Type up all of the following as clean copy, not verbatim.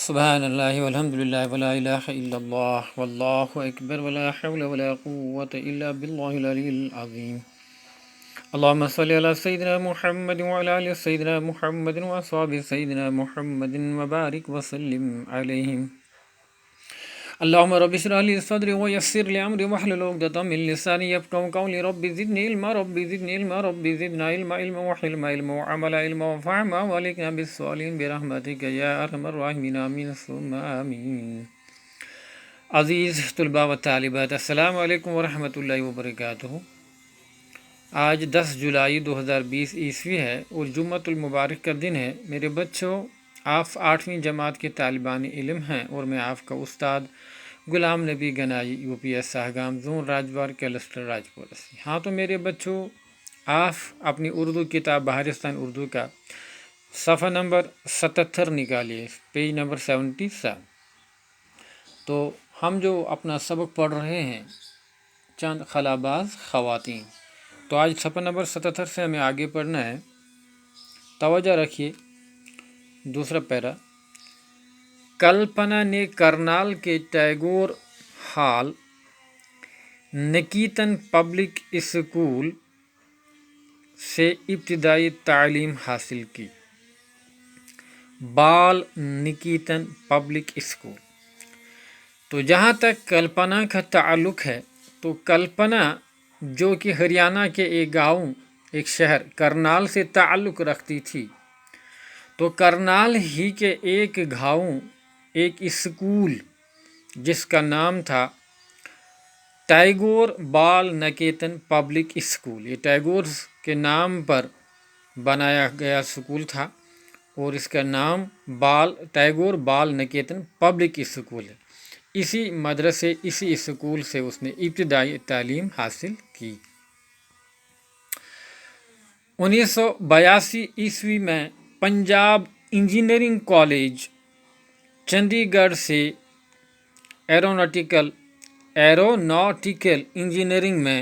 سبحان اللہ والحمد للہ ولا الہ الا اللہ واللہ اکبر ولا حول ولا قوة الا باللہ العلی العظیم اللہم صلی علی سیدنا محمد وعلی آل سیدنا محمد واصحاب سیدنا محمد وبارک وسلم علیہم اللہم رب اشرح لی صدری ویسر لی امری واحلل عقدۃ من لسانی یفقهوا قولی رب زدنی علما رب زدنی علما رب زدنا علما علما وحلما علما وعملا علما وفهما والکنا بالصالحین برحمتک یا ارحم الراحمین آمین ثم آمین۔ عزیز طلباء و طالبات، السلام علیکم ورحمۃ اللہ وبرکاتہ۔ آج 10 جولائی 2020 عیسوی ہے اور جمعۃ المبارک کا دن ہے۔ میرے بچوں، آپ 8ویں جماعت کے طالبان علم ہیں اور میں آپ کا استاد Ghulam Nabi Ganai UPS Sahgam zone Rajwar cluster Rajpur سے۔ ہاں تو میرے بچوں، آپ اپنی اردو کتاب بہارستان اردو کا صفحہ نمبر 77 نکالیے، پیج نمبر 77۔ تو ہم جو اپنا سبق پڑھ رہے ہیں چند خلاباز خواتین، تو آج صفحہ نمبر 77 سے ہمیں آگے پڑھنا ہے۔ توجہ رکھیے، دوسرا پیرا۔ کلپنا نے کرنال کے Tagore hall Niketan public school سے ابتدائی تعلیم حاصل کی۔ بال نکیتن پبلک اسکول۔ تو جہاں تک کلپنا کا تعلق ہے، تو کلپنا جو کہ ہریانہ کے ایک گاؤں، ایک شہر کرنال سے تعلق رکھتی تھی، تو کرنال ہی کے ایک گاؤں، ایک اسکول جس کا نام تھا ٹیگور بال نکیتن پبلک اسکول، یہ ٹیگور کے نام پر بنایا گیا اسکول تھا اور اس کا نام ٹیگور بال نکیتن پبلک اسکول ہے۔ اسی مدرسے، اسی اسکول سے اس نے ابتدائی تعلیم حاصل کی۔ 1982 عیسوی میں پنجاب انجینئرنگ کالج چندی گڑھ سے ایروناٹیکل انجینئرنگ میں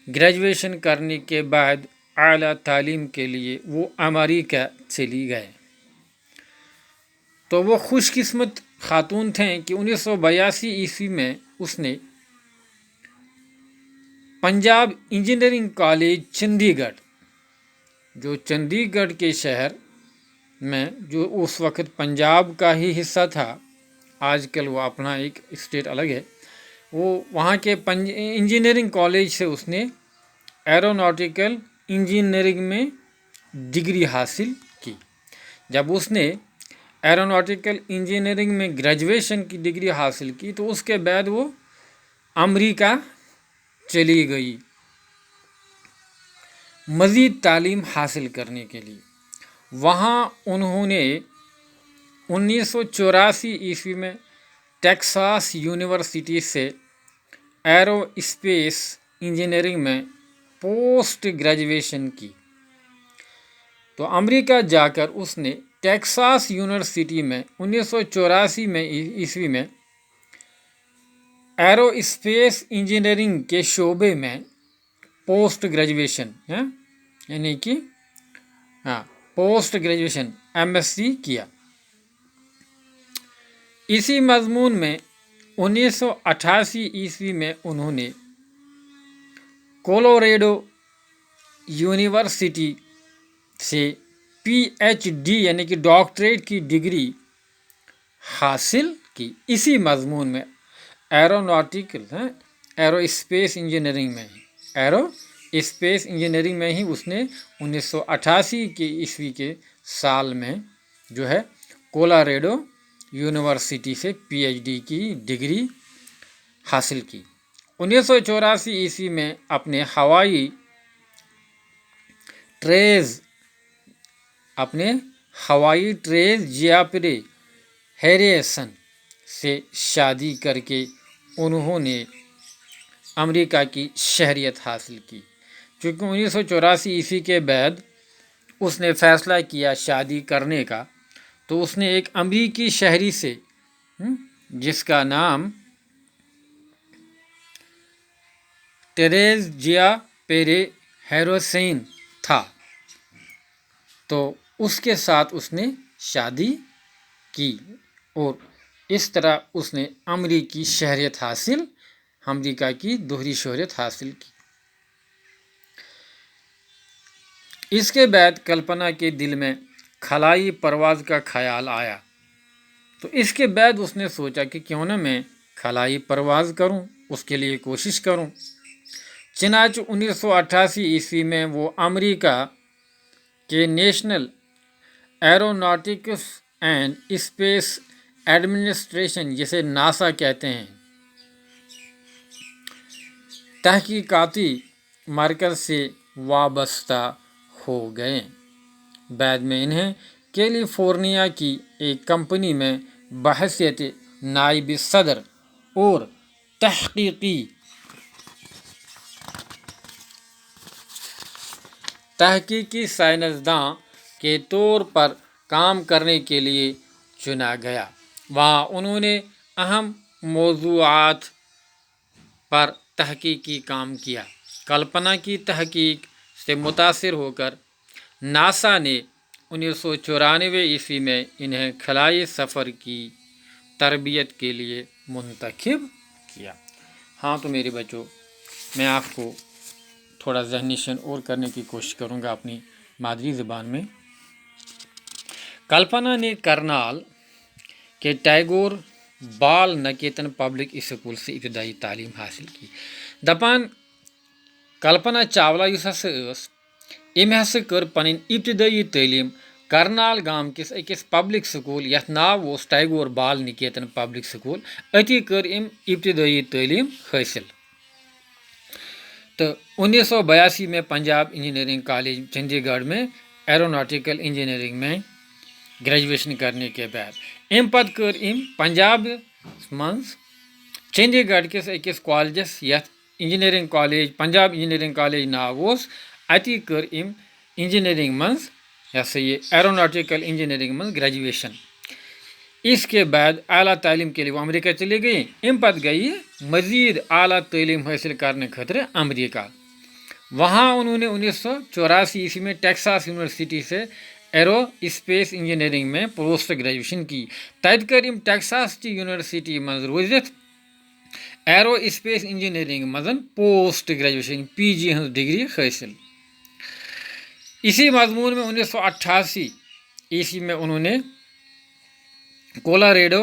گریجویشن کرنے کے بعد اعلیٰ تعلیم کے لیے وہ امریکہ چلی گئے۔ تو وہ خوش قسمت خاتون تھیں کہ 1982 عیسوی میں اس نے پنجاب انجینئرنگ کالج چندی گڑھ، جو چندی گڑھ کے شہر میں، جو اس وقت پنجاب کا ہی حصہ تھا، آج کل وہ اپنا ایک اسٹیٹ الگ ہے، وہ وہاں کے انجینئرنگ کالج سے اس نے ایروناٹیکل انجینئرنگ میں ڈگری حاصل کی۔ جب اس نے ایروناٹیکل انجینئرنگ میں گریجویشن کی ڈگری حاصل کی، تو اس کے بعد وہ امریکہ چلی گئی مزید تعلیم حاصل کرنے کے لیے۔ وہاں انہوں نے 1984 عیسوی میں ٹیکساس یونیورسٹی سے ایرو اسپیس انجینئرنگ میں پوسٹ گریجویشن کی۔ تو امریکہ جا کر اس نے ٹیکساس یونیورسٹی میں 1984 عیسوی میں ایرو اسپیس انجینئرنگ کے شعبے میں پوسٹ گریجویشن یعنی کہ پوسٹ گریجویشن MSc کیا۔ اسی مضمون میں 1988 عیسوی میں انہوں نے کولوریڈو یونیورسٹی سے PhD یعنی کہ ڈاکٹریٹ کی ڈگری حاصل کی۔ اسی مضمون میں ایرو اسپیس انجینئرنگ میں ہی اس نے 1988 کے عیسوی کے سال میں جو ہے کولوریڈو یونیورسٹی سے PhD کی ڈگری حاصل کی۔ 1984 عیسوی میں اپنے ہوائی ٹریز جیاپرے ہیریسن سے شادی کر کے انہوں نے امریکہ کی شہریت حاصل کی۔ چونکہ 1984 عیسوی کے بعد اس نے فیصلہ کیا شادی کرنے کا، تو اس نے ایک امریکی شہری سے جس کا نام ٹریز جیاپرے ہیریسن تھا، تو اس کے ساتھ اس نے شادی کی اور اس طرح اس نے امریکی شہریت حاصل امریکہ کی دوہری شہرت حاصل کی۔ اس کے بعد کلپنا کے دل میں خلائی پرواز کا خیال آیا، تو اس کے بعد اس نے سوچا کہ کیوں نہ میں خلائی پرواز کروں، اس کے لیے کوشش کروں۔ چنانچہ 1988 میں وہ امریکہ کے national aeronautics and space administration, جسے ناسا کہتے ہیں، تحقیقاتی مرکز سے وابستہ ہو گئے۔ بعد میں انہیں کیلیفورنیا کی ایک کمپنی میں بحیثیت نائب صدر اور تحقیقی سائنسداں کے طور پر کام کرنے کے لیے چنا گیا۔ وہاں انہوں نے اہم موضوعات پر تحقیقی کام کیا۔ کلپنا کی تحقیق سے متاثر ہو کر ناسا نے 1994 میں انہیں خلائی سفر کی تربیت کے لیے منتخب کیا۔ ہاں تو میرے بچوں، میں آپ کو تھوڑا ذہنیشن اور کرنے کی کوشش کروں گا اپنی مادری زبان میں۔ کلپنا نے کرنال کے ٹیگور بال نکیتن پبلک اسکول سے ابتدائی تعلیم حاصل کی۔ دپان کلپنا چاولہ یس ہسا ٲس، أمۍ ہسا کٔر پنٕنۍ ابتدائی تعلیم کرنال گام کس أکس پبلک سکول یتھ ناو اوس ٹیگور بال نکیتن پبلک سکول، أتی کٔر أمۍ ابتدائی تعلیم حاصل۔ تو 1982 میں پنجاب انجینئرنگ کالج چندی گڑھ میں ایروناٹیکل انجینئرنگ میں گریجویشن کرنے کے بعد ام پتہ کر ام پنجاب مز چندی گڑھ کس أکس کالجس یتھ engineering college Punjab engineering college ناو اوس، اتی کر ام انجینئرنگ مز یہ سا یہ ایروناٹیکل انجینئرنگ مز گریجویشن۔ اس کے بعد اعلیٰ تعلیم کے لیے وہ امریکہ چلی گئی۔ ام پتہ گئی مزید اعلیٰ تعلیم حاصل کرنے خاطر امریکہ۔ وہاں انہوں نے 1984 میں ٹیکساس یونیورسٹی سے ایرو اسپیس انجینئرنگ میں پوسٹ گریجویشن کی۔ تت کر ام ٹیکساس چہ یونیورسٹی مز روزتھ ایرو اسپیس انجینئرنگ مز post graduation PG his degree حاصل۔ اسی مضمون میں 1988 میں انہوں نے کولاریڈو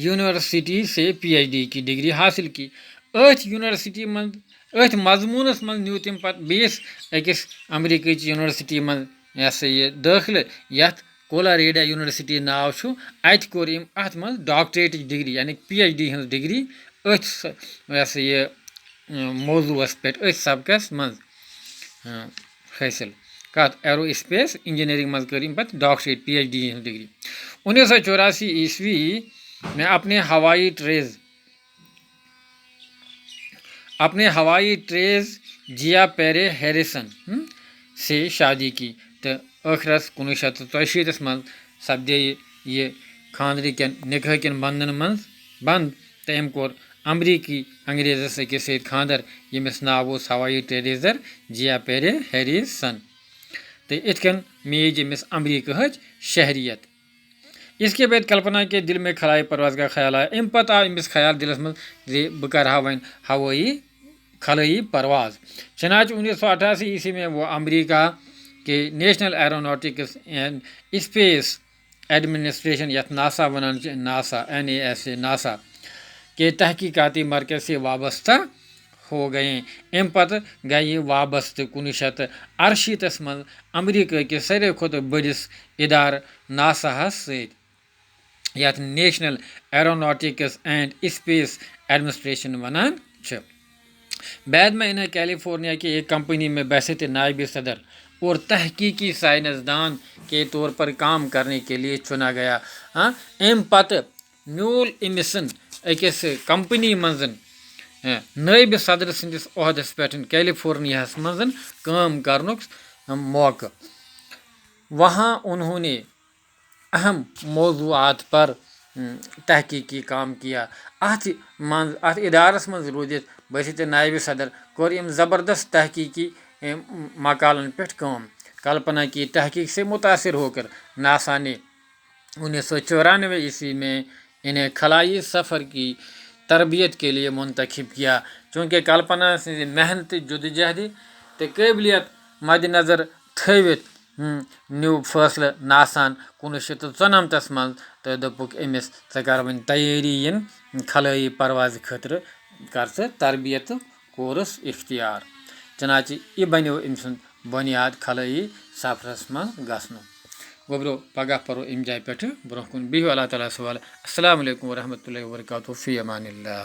یونیورسٹی سے PhD کی ڈگری حاصل کی۔ ات یونیورسٹی من ات مضمونس من نیو تم پتہ بیس أکس امریکہ یونیورسٹی من یہ سا یہ داخلہ یتھ کولاریڈا یونیورسٹی ناو چھُ، ات کور ام ات من ڈاکٹریٹ ڈگری یعنی PhD ہز ڈگری ات یہ سا یہ موضوعس پہ ات سبقس من حاصل۔ کت ایرو اسپیس انجینئرنگ مز کر ام پتہ ڈاکٹریٹ PhD ہز ڈگری۔ 1984 میں اپنے ہوائی ٹریز جیا پیرے ہیریسن سے شادی کی، تو ٲخرس 1984 من سپدے یہ خاندر کن نکاح کن بندن من بند، تو ام کور امریکی انگریزس أکس سۭتۍ خاندر یمس ناو اوس ہوائی ٹریزر جیا پیرے ہیریسن، تو ات کن میج امس امریکہ ہچ شہریت۔ اس کے بعد کلپنا کے دل میں خلائی پرواز کا خیال آیا۔ ام پتہ آو امس خیال دلس من زِ بہ کرہا وۄنۍ خلائی پرواز۔ چنانچہ 1988 میں وہ امریکہ کے national aeronautics and space administration یتھ ناسا ونان ناسا NASA ناسا کے تحقیقاتی مرکز سے وابستہ ہو گئے۔ ام پتہ گئی وابستہ 1968 من امریکہ کے ساروی کھوتہ بڑس ادارہ ناسا ہس سۭتۍ یتھ national aeronautics and space administration ونان چھ۔ بعد میں انہیں کیلیفورنیا کی ایک کمپنی میں بحیثیت نائب صدر اور تحقیقی سائنسدان کے طور پر کام کرنے کے لیے چنا گیا۔ ام پتہ میول امسن أکس کمپنی مزن نائب صدر سندس عہدس پہ کیلیفورنیا مزن کام کرنک موقع۔ وہاں انہوں نے اہم موضوعات پر تحقیقی کام کیا۔ ات ادارس مز روزتھ بحیثیت نائب صدر کور ام زبردست تحقیقی مقالن پہ کام۔ کلپنا کی تحقیق سے متاثر ہو کر ناسا نے 1994 میں انہیں خلائی سفر کی تربیت کے لیے منتخب کیا، چونکہ کلپنا سٕنٛزِ محنتٕچ جدوجہدی تہٕ قٲبلیت مد نظر تھٲوِتھ نیوٗ فٲصلہٕ ناساہن 1994 منٛز تہٕ دوٚپُکھ أمِس ژٕ کر وۄنۍ تیٲری خلٲیی پروازِ خٲطرٕ کر ژٕ تربیت تہٕ کورُس اختیار، چنانچہ یہِ بنیو أمۍ سُنٛد بنیاد خلٲیی سفرس منٛز گژھنُک۔ گوٚبرو پگہہ پرو امہِ جایہِ پٮ۪ٹھٕ برونٛہہ کُن، بِہِو اللہ تعالیٰ سوال، السلام علیکم ورحمتہ اللہ وبرکاتہ، فی امان اللہ۔